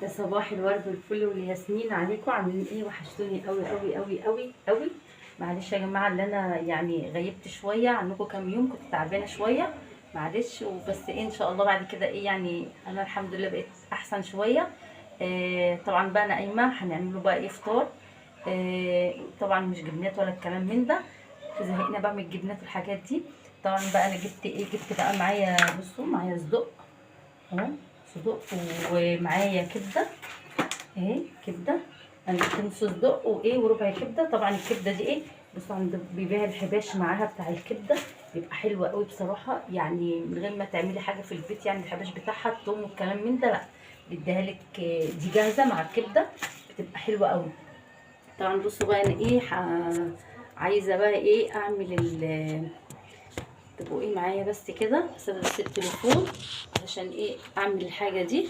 يا صباح الورد والفل والياسمين عليكم، عاملين ايه؟ وحشتوني قوي قوي قوي قوي قوي. معلش يا جماعه اللي انا يعني غيبت شويه عنكم كام يوم، كنت تعبانه شويه. معلش وبس ايه، ان شاء الله بعد كده ايه يعني انا الحمد لله بقيت احسن شويه. طبعا بقى انا قايمه هنعمله بقى ايه فطار. طبعا مش جبنات ولا الكلام من ده، زهقنا بقى من الجبنات والحاجات دي. طبعا بقى انا جبت ايه، جبت بقى معايا، بصوا معايا صدق اهو، صدق ومعايا كبده اهي، كبده. انا جبت نص صدق وايه وربع كبده. طبعا الكبده دي ايه، بصوا عند بيبيع الحباش معاها بتاع الكبده، بيبقى حلوه قوي بصراحه، يعني من غير ما تعملي حاجه في البيت، يعني الحباش بتاعها الثوم والكلام من ده لا، بيديها لك دي جاهزه مع الكبده، بتبقى حلوه قوي. طبعا بصوا بقى انا ايه عايزه بقى ايه اعمل تبقوا ايه معايا بس كده، بس انا بس التليفون علشان ايه اعمل الحاجه دي.